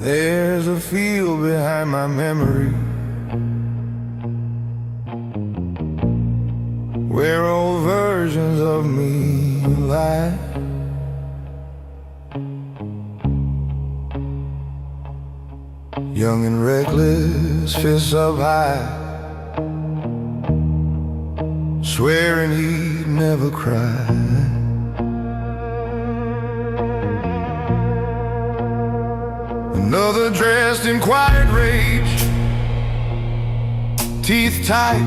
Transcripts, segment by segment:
There's a field behind my memory where old versions of me lie. Young and reckless, fists up high, swearing he'd never cry. Another dressed in quiet rage, teeth tight,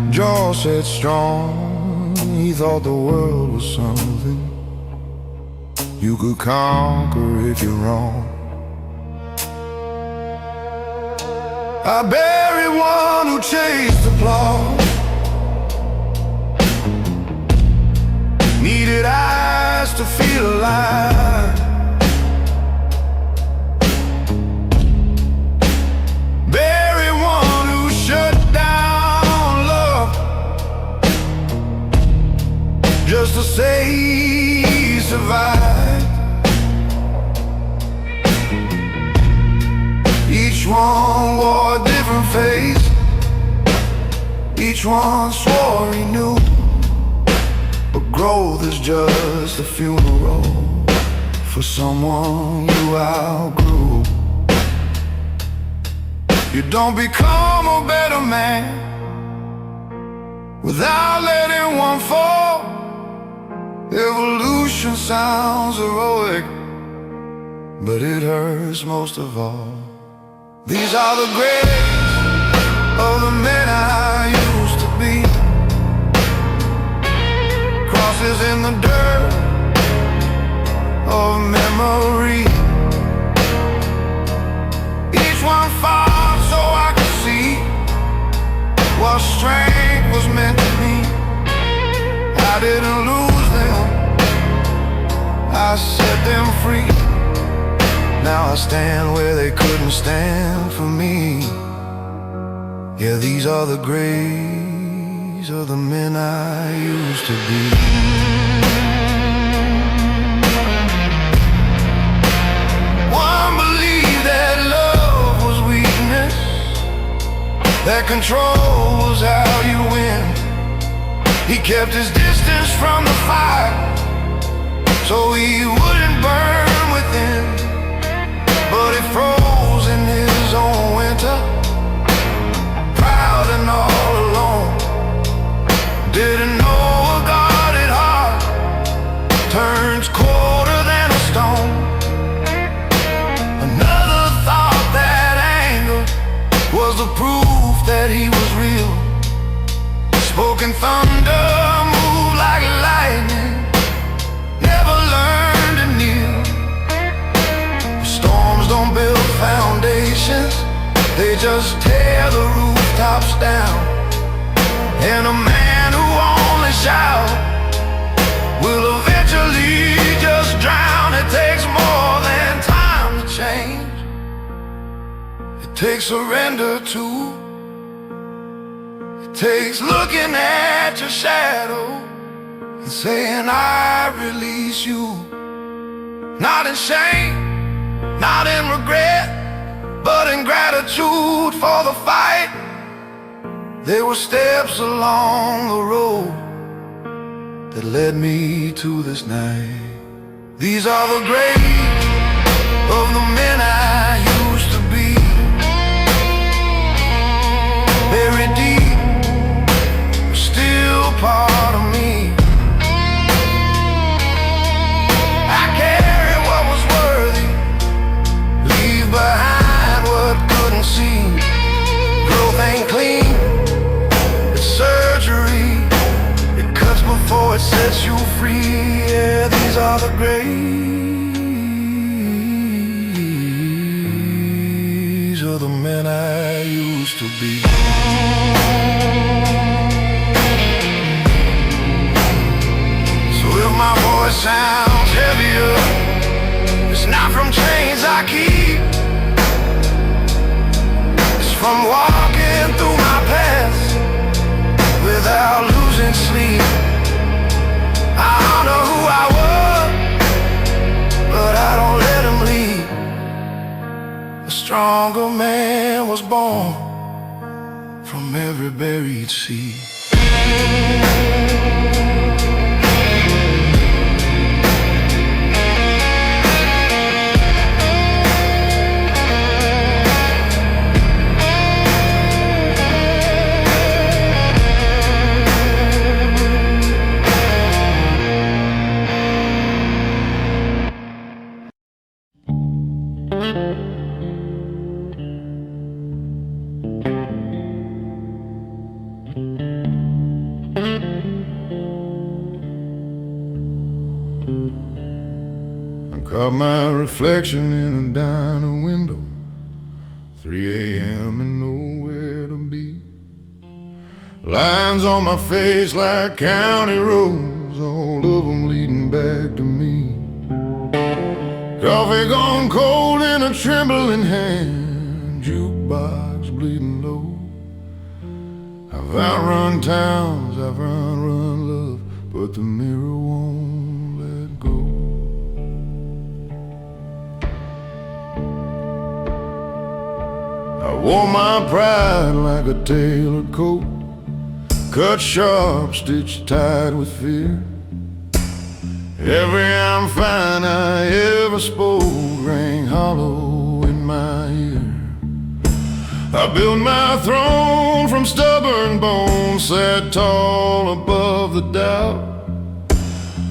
jaw set strong. He thought the world was something you could conquer if you're wrong. I buried one who chased applause, needed eyes to feel alive. Bury one who shut down love just to say he survived. Each one wore a different face, each one swore he knew, but growth is just a funeral for someone you outgrew. You don't become a better man without letting one fall. Evolution sounds heroic, but it hurts most of all. These are the graves of the men I used to be, crosses in the dirt of memory. Each one fought so I could see what strength was meant to be. I didn't lose them, I set them free. Now I stand where they couldn't stand for me. Yeah, these are the graves of the men I used to be. One believed that love was weakness, that control was how you win. He kept his distance from the fire so he wouldn't burn within. But he froze in his own winter, proud and all alone. Didn't know a guarded heart turns colder than a stone. Another thought that anger was the proof that he was real. Spoken thunder, moved like lightning, never learned to kneel. Storms don't build foundations, they just tear the rooftops down. And a man who only shouts will eventually just drown. It takes more than time to change, it takes surrender too. It takes looking at your shadow and saying I release you. Not in shame, not in regret, but in gratitude for the fight. There were steps along the road that led me to this night. These are the graves of the men I used to be, buried deep, still part of me. I carry what was worthy, leave behind what couldn't see. Growth ain't clean, it's surgery. It cuts before it sets you free. Yeah, these are the graves of the men I used to be. So if my voice sounds heavier, it's not from chains I keep, it's from walking through my past without losing sleep. I honor who I was, but I don't let them lead. a stronger man was born from every buried seed. I caught my reflection in a diner window, 3 a.m. and nowhere to be. Lines on my face like county roads, all of them leading back to me. Coffee gone cold in a trembling hand, jukebox bleeding low. I've outrun towns, I've run love, but the mirror won't let go. I wore my pride like a tailored coat, cut sharp, stitched tight with fear. Every I'm fine I ever spoke rang hollow in my ear. I built my throne from stubborn bones, sat tall above the doubt.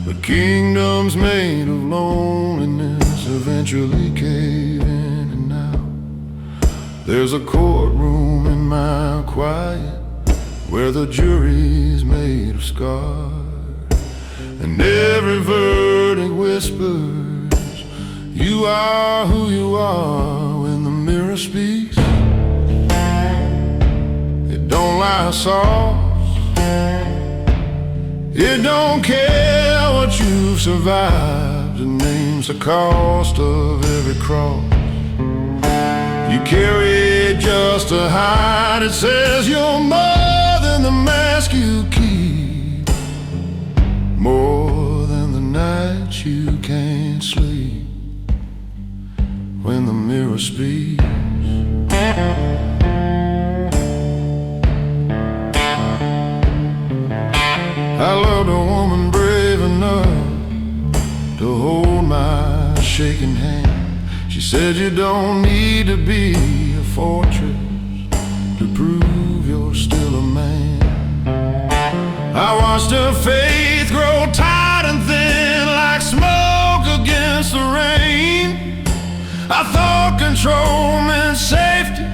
The kingdom's made of loneliness, eventually cave in and out. There's a courtroom in my quiet where the jury's made of scars, and every verdict whispers, you are who you are. When the mirror speaks, it don't lie soft, it don't care what you've survived. It names the cost of every cross you carry just to hide. It says you're more than the mask you keep, more than the nights you can't sleep. When the mirror speaks, I loved a woman brave enough to hold my shaking hand. She said you don't need to be a fortress to prove you're still a man. I watched her faith grow tight and thin like smoke against the rain. I thought control meant safety,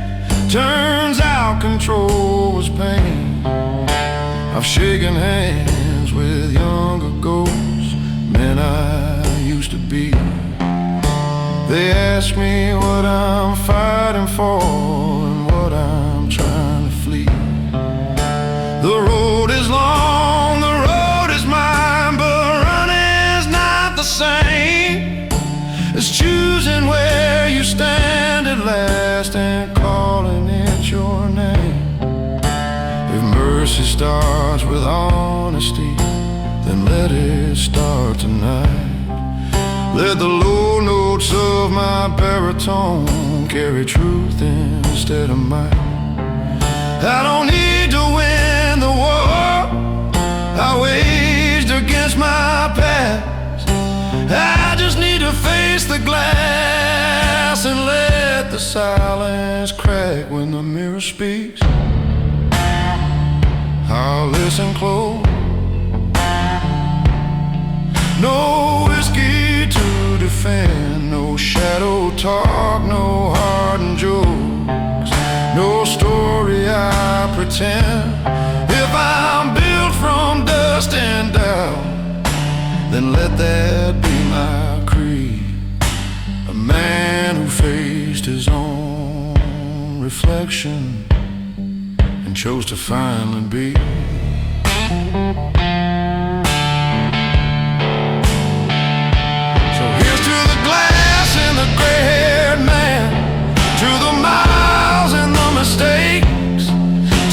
turns out control was pain. I've shaken hands with younger ghosts, men I used to be. They ask me what I'm fighting for and what I'm trying to flee. The road is long, the road is mine, but running's not the same as choosing where you stand at last and calling it your name. If mercy starts with honesty, then let it start tonight. Let the low notes of my baritone carry truth instead of might. I don't need to win the war I waged against my past. I just need to face the glass and let the silence crack. When the mirror speaks, I'll listen close. No whiskey to defend, no shadow talk, no hardened jokes, no story I pretend. If I'm built from dust and doubt, then let that be my creed. A man who faced his own reflection and chose to finally be. So here's to the glass and the gray-haired man, to the miles and the mistakes,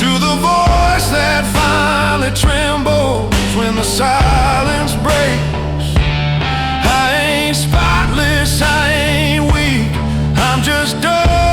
to the voice that finally trembles when the silence breaks. I ain't spotless, I ain't weak, I'm just dust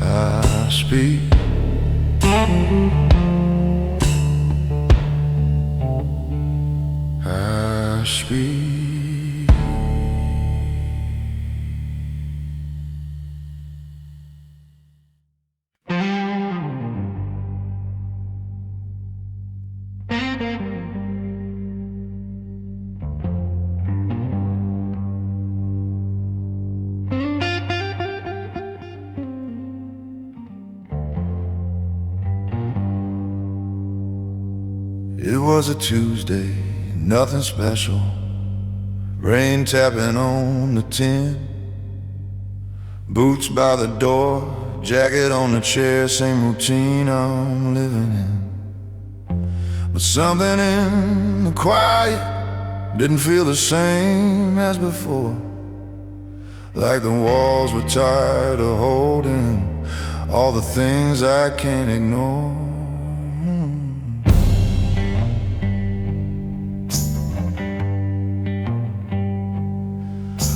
I speak. I speak. It was a Tuesday, nothing special. Rain tapping on the tin. Boots by the door, jacket on the chair, same routine I'm living in. But something in the quiet didn't feel the same as before. Like the walls were tired of holding all the things I can't ignore.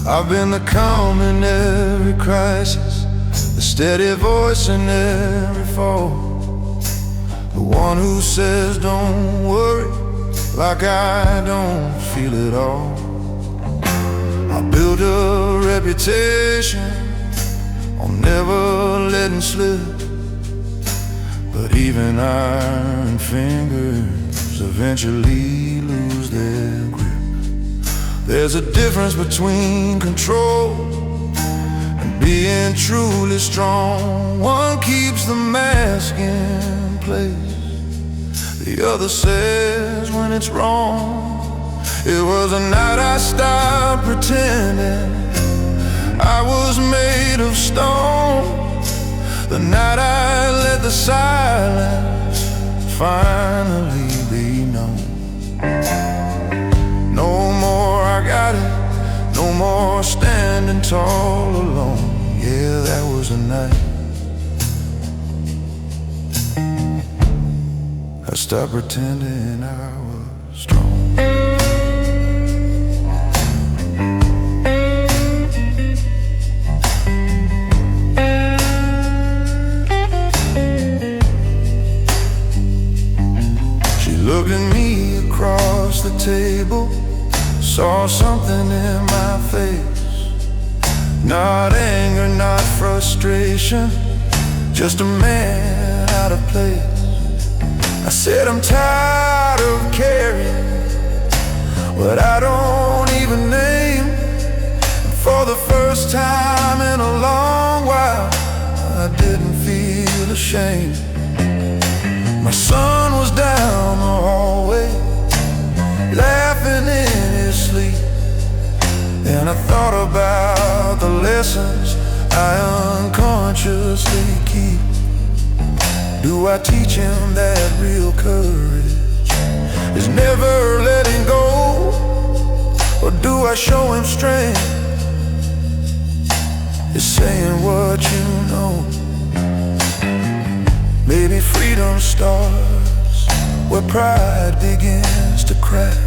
I've been the calm in every crisis, the steady voice in every fall, the one who says don't worry, like I don't feel it all. I built a reputation on never letting slip, but even iron fingers eventually lose their grip. There's a difference between control and being truly strong. One keeps the mask in place, the other says when it's wrong. It was a night I stopped pretending I was made of stone, the night I let the silence finally be known. No more I got it, no more standing tall alone. Yeah, that was a night I stopped pretending I was strong. She looked at me across the table, saw something in my face. Not anger, not frustration, just a man out of place. I said I'm tired of carrying what I don't even name. And for the first time in a long while, I didn't feel ashamed. My son was down the hallway, laughing in his sleep, and I thought about the lessons I unconsciously keep. Do I teach him that real courage is never letting go, or do I show him strength is saying what you know? Maybe freedom starts where pride begins to crack.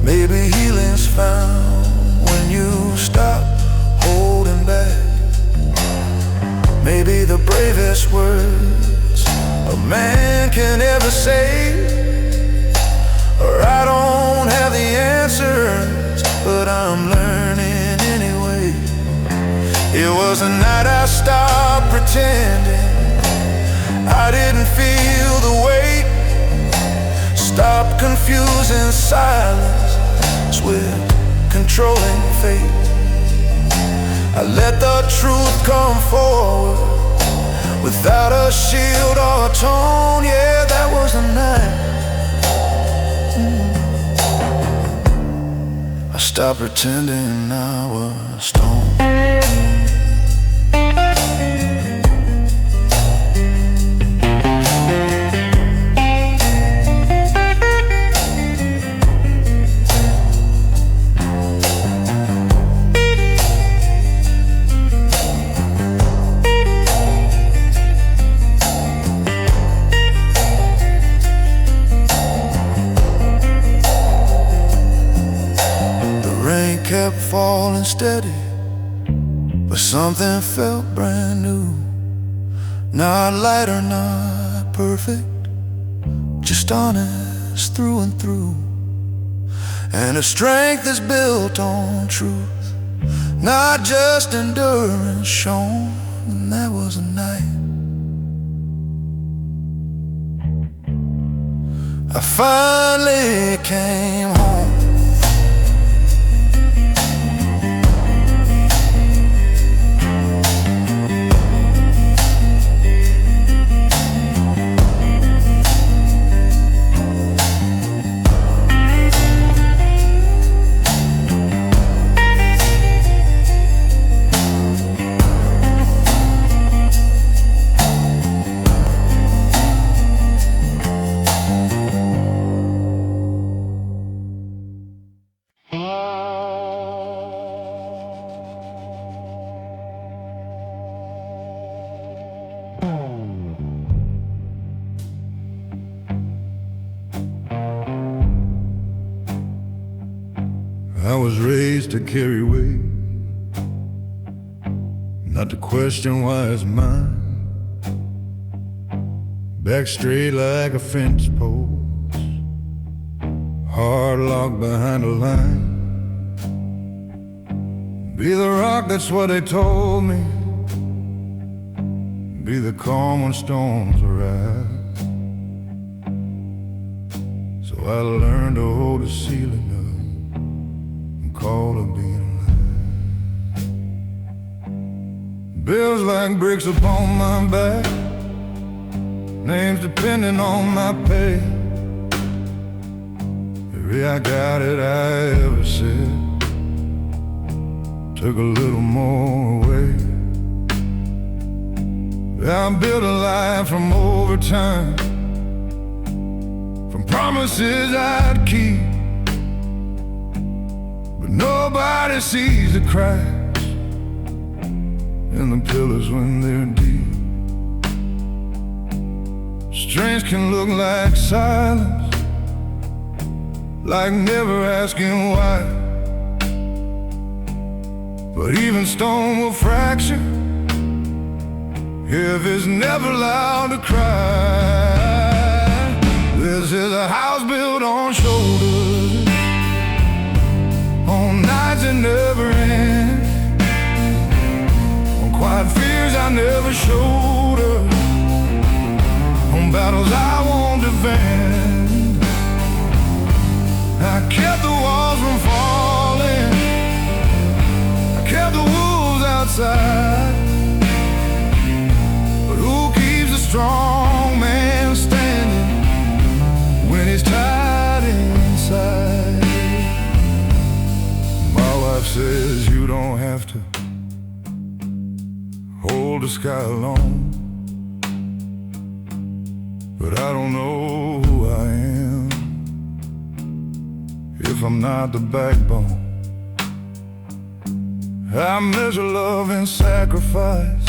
Maybe healing's found when you stop holding back. Maybe the bravest words a man can ever say are I don't have the answers, but I'm learning anyway. It was a night I stopped pretending I didn't feel the weight. Stop confusing silence with controlling fate. I let the truth come forward without a shield or a tone. Yeah, that was the night I stopped pretending I was stoned. kept falling steady, but something felt brand new. Not light or not perfect, just honest through and through. And a strength is built on truth, not just endurance shown. And that was a night I finally came home. I was raised to carry weight, not to question why it's mine. Back straight like a fence post, hard locked behind a line. Be the rock, that's what they told me. Be the calm when storms arise. So I learned to hold the ceiling up, call of being alive. Bills like bricks upon my back, names depending on my pay. Every I got it I ever said took a little more away. I built a life from overtime, from promises I'd keep. Nobody sees the cracks in the pillars when they're deep. Strength can look like silence, like never asking why. But even stone will fracture if it's never allowed to cry. This is a house built on shoulders, on nights that never end, on quiet fears I never showed her, on battles I won't defend. I kept the walls from falling, I kept the wolves outside. But who keeps a strong man standing when he's tied inside? Says you don't have to hold the sky alone, but I don't know who I am if I'm not the backbone. I measure love and sacrifice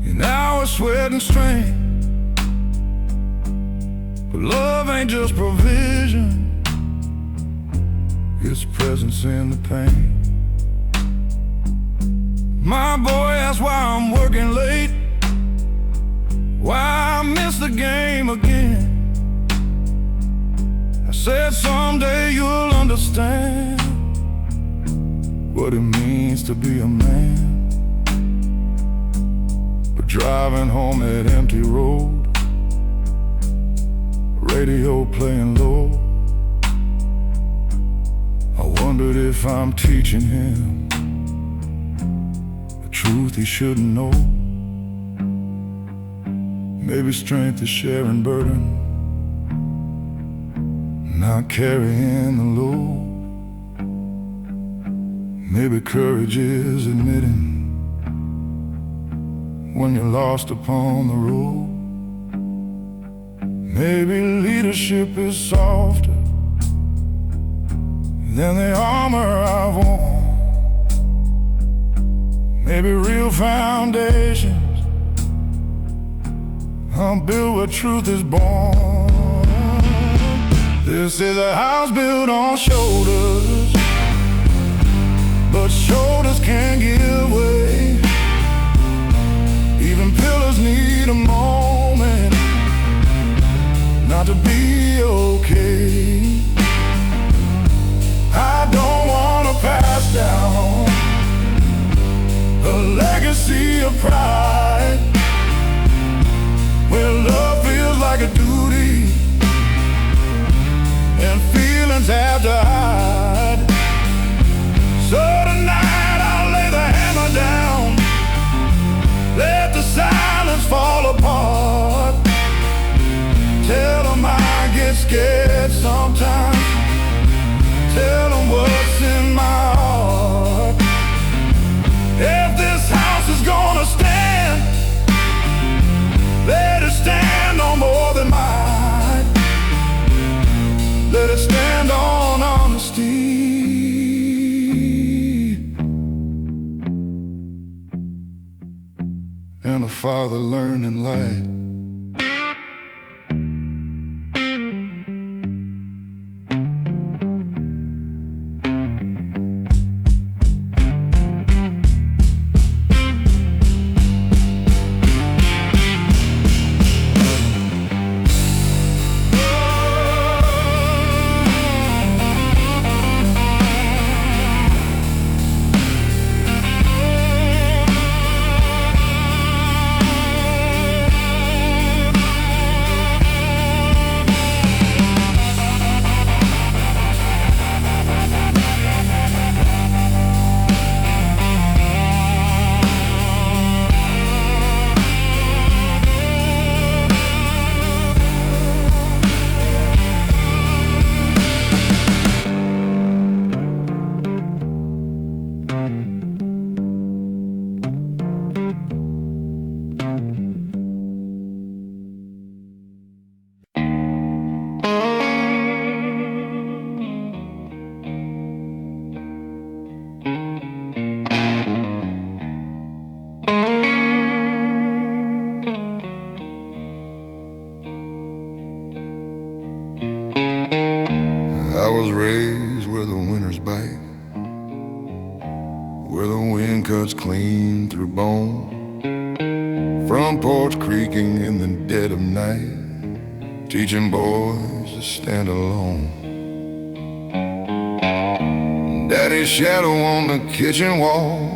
in our sweat and strength, but love ain't just provision, it's presence in the pain. My boy, that's why I'm working late, why I miss the game again. I said someday you'll understand what it means to be a man. But driving home that empty road, radio playing low, I wondered if I'm teaching him the truth he shouldn't know. Maybe strength is sharing burden, not carrying the load. Maybe courage is admitting when you're lost upon the road. Maybe leadership is softer than the armor I've worn. Maybe real foundations are built where truth is born. This is a house built on shoulders, sea of pride, where love feels like a duty and feelings have to hide. So tonight I'll lay the hammer down, let the silence fall apart. Tell them I get scared sometimes, tell them what's in my heart. If this house is gonna stand, let it stand on more than might. Let it stand on honesty and a father learning light. I was raised where the winters bite, where the wind cuts clean through bone, front porch creaking in the dead of night, teaching boys to stand alone. Daddy's shadow on the kitchen wall,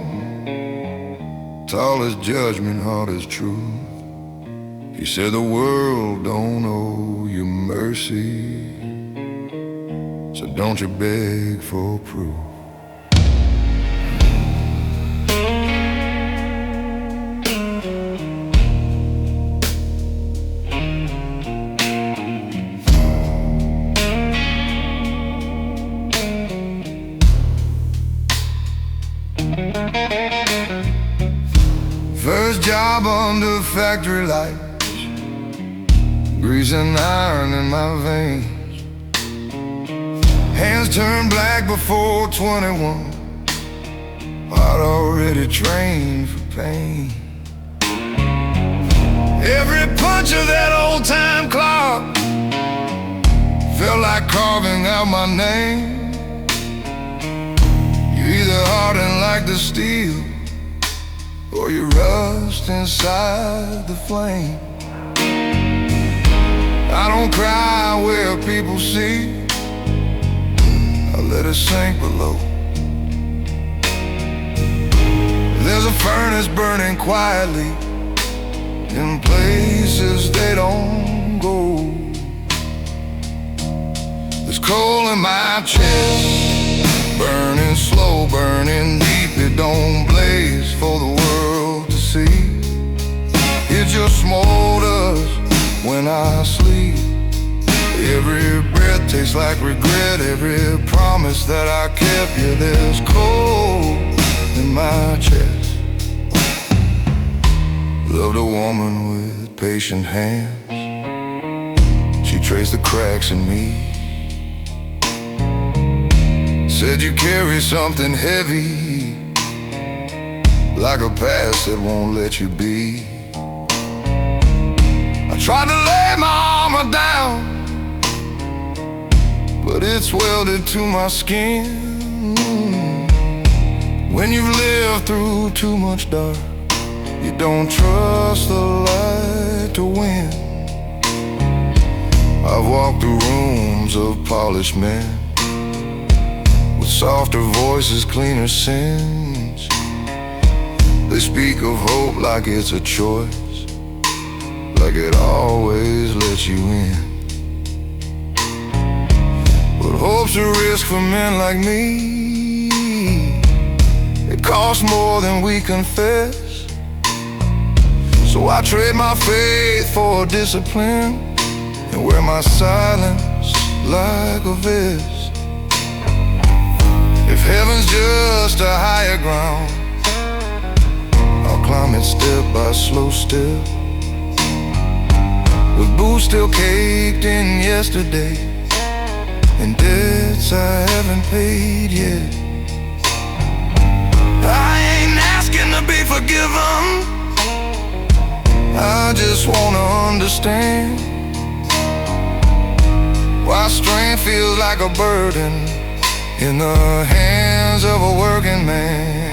tall as judgment, hard as truth. He said the world don't owe you mercy, so don't you beg for proof. First job under factory lights, greasing iron in my veins. Hands turned black before 21, heart already trained for pain. Every punch of that old-time clock felt like carving out my name. You either harden like the steel, or you rust inside the flame. I don't cry where people see, I let it sink below. There's a furnace burning quietly in places they don't go. There's coal in my chest, burning slow, burning deep. It don't blaze for the world to see. It just smolders when I sleep. Every breath tastes like regret, every promise that I kept. Yeah, there's coal in my chest. Loved a woman with patient hands, she traced the cracks in me. Said you carry something heavy, like a past that won't let you be. I tried to lay my armor down, but it's welded to my skin. When you've lived through too much dark, you don't trust the light to win. I've walked through rooms of polished men, with softer voices, cleaner sins. They speak of hope like it's a choice, like it always lets you in. But hope's a risk for men like me. It costs more than we confess. So I trade my faith for discipline and wear my silence like a vest. If heaven's just a higher ground, I'll climb it step by slow step, with boots still caked in yesterday and debts I haven't paid yet. I ain't asking to be forgiven, I just wanna understand why strength feels like a burden in the hands of a working man.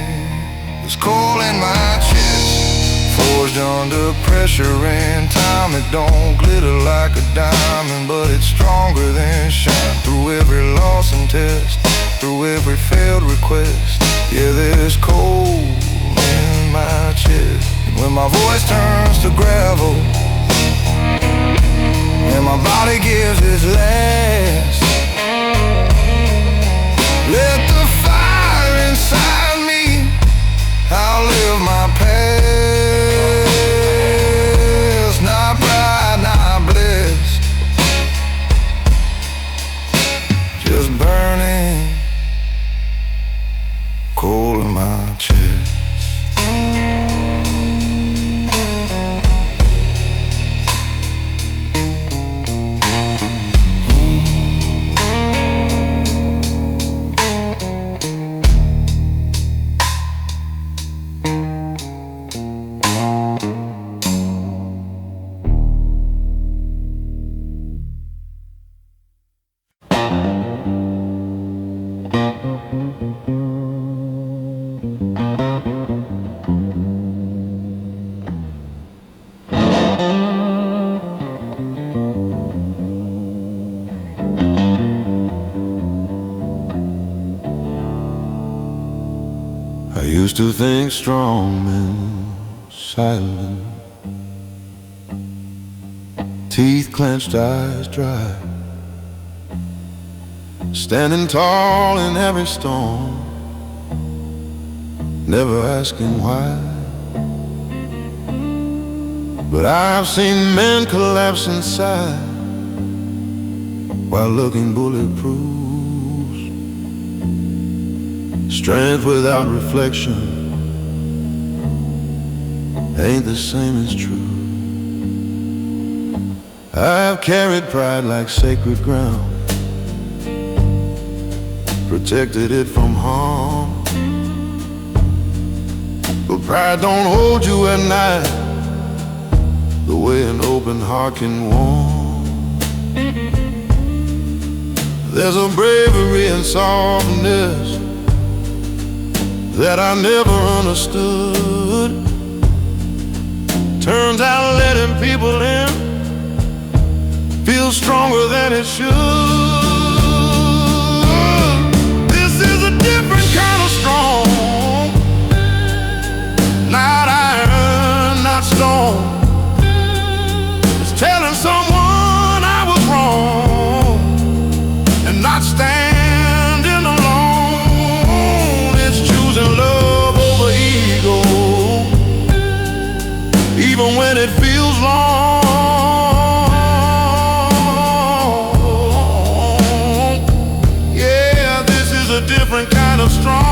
There's coal in my chest, forged under pressure and time. It don't glitter like a diamond, but it's stronger than shine. Through every loss and test, through every failed request, yeah, there's coal in my chest. And when my voice turns to gravel and my body gives its last, let the fire inside me outlive my past. Not pride, not bliss, just burning coal in my chest. I used to think strong men silent, teeth clenched, eyes dry, standing tall in every storm, never asking why. But I've seen men collapse inside while looking bulletproof. Strength without reflection ain't the same as true. I've carried pride like sacred ground, protected it from harm. But pride don't hold you at night the way an open heart can warm. There's a bravery and softness that I never understood. Turns out letting people in feels stronger than it should. This is a different kind of strong, not iron, not stone. It's telling someone I was wrong and not standing alone. It's choosing love over ego, even when it feels long. Yeah, this is a different kind of strong.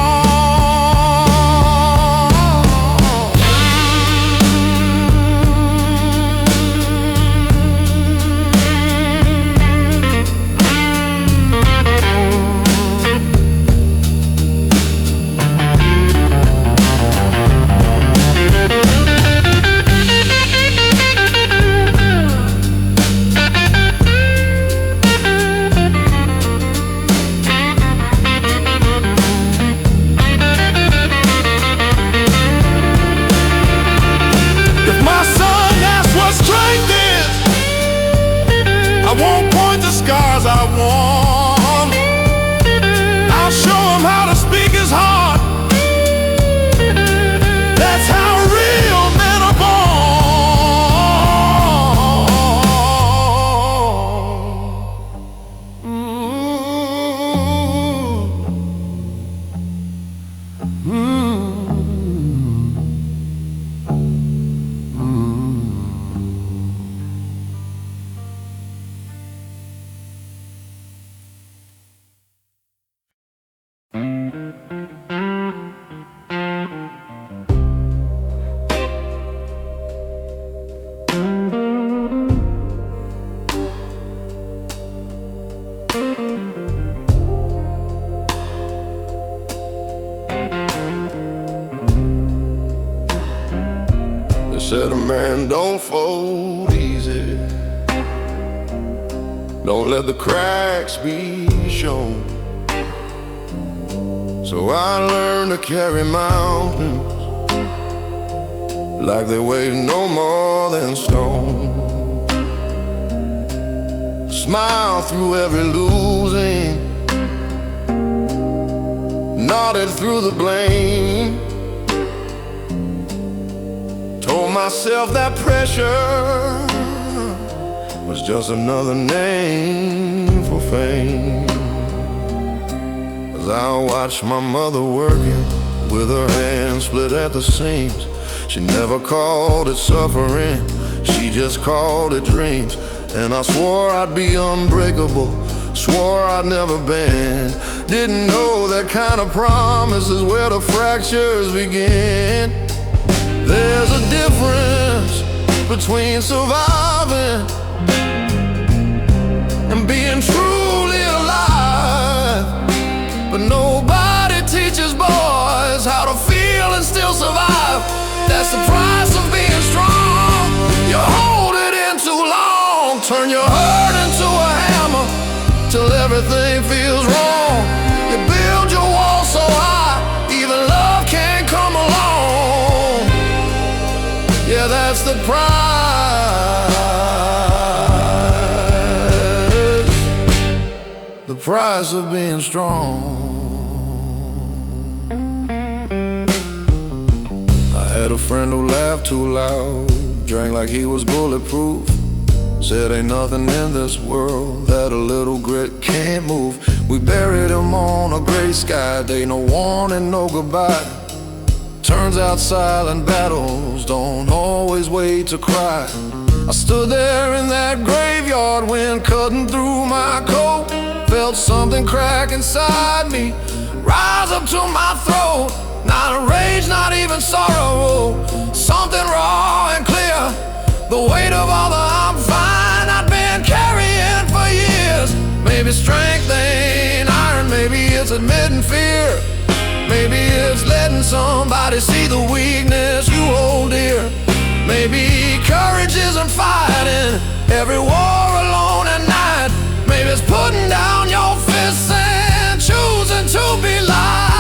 They said a man don't fold easy, don't let the cracks be shown. So I learned to carry mountains like they weigh no more than stone. Smile through every losing, nodded through the blame. Told myself that pressure was just another name for fame. As I watched my mother working with her hands split at the seams, she never called it suffering, she just called it dreams. And I swore I'd be unbreakable, swore I'd never bend. Didn't know that kind of promise is where the fractures begin. There's a difference between surviving and being truly alive. But nobody teaches boys how to feel and still survive. That's the price of being strong. You hold it in too long, turn your hurt into a hammer till everything feels wrong. You build your wall so high, even love can't come along. Yeah, that's the price of being strong. I had a friend who laughed too loud, drank like he was bulletproof, said ain't nothing in this world that a little grit can't move. We buried him on a gray sky day, no warning, no goodbye. Turns out silent battles don't always wait to cry. I stood there in that graveyard, wind cutting through my coat. Felt something crack inside me, rise up to my throat. Not a rage, not even sorrow, something raw and clear. The weight of all the I'm fine I'd been carrying for years. Maybe strength ain't iron, maybe it's admitting fear. Maybe it's letting somebody see the weakness you hold dear. Maybe courage isn't fighting every war alone at night. Maybe it's putting down your fists and choosing to be light.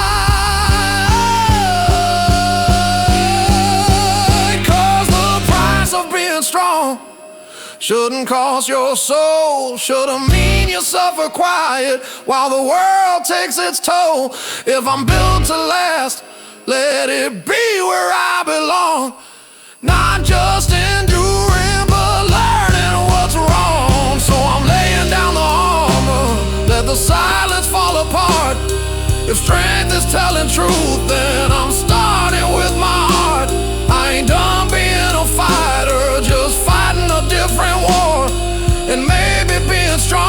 'Cause the price of being strong shouldn't cost your soul, shouldn't mean you suffer quiet while the world takes its toll. If I'm built to last, let it be where I belong. Not just enduring, but learning what's wrong. So I'm laying down the armor, let the silence fall apart. If strength is telling truth, then I'm starting with my heart. I ain't done being a fighter, just fighting a different war. And maybe being strong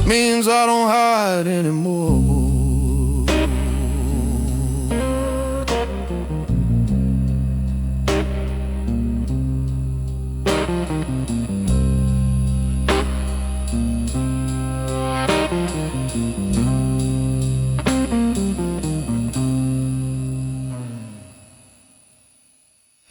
means I don't hide anymore.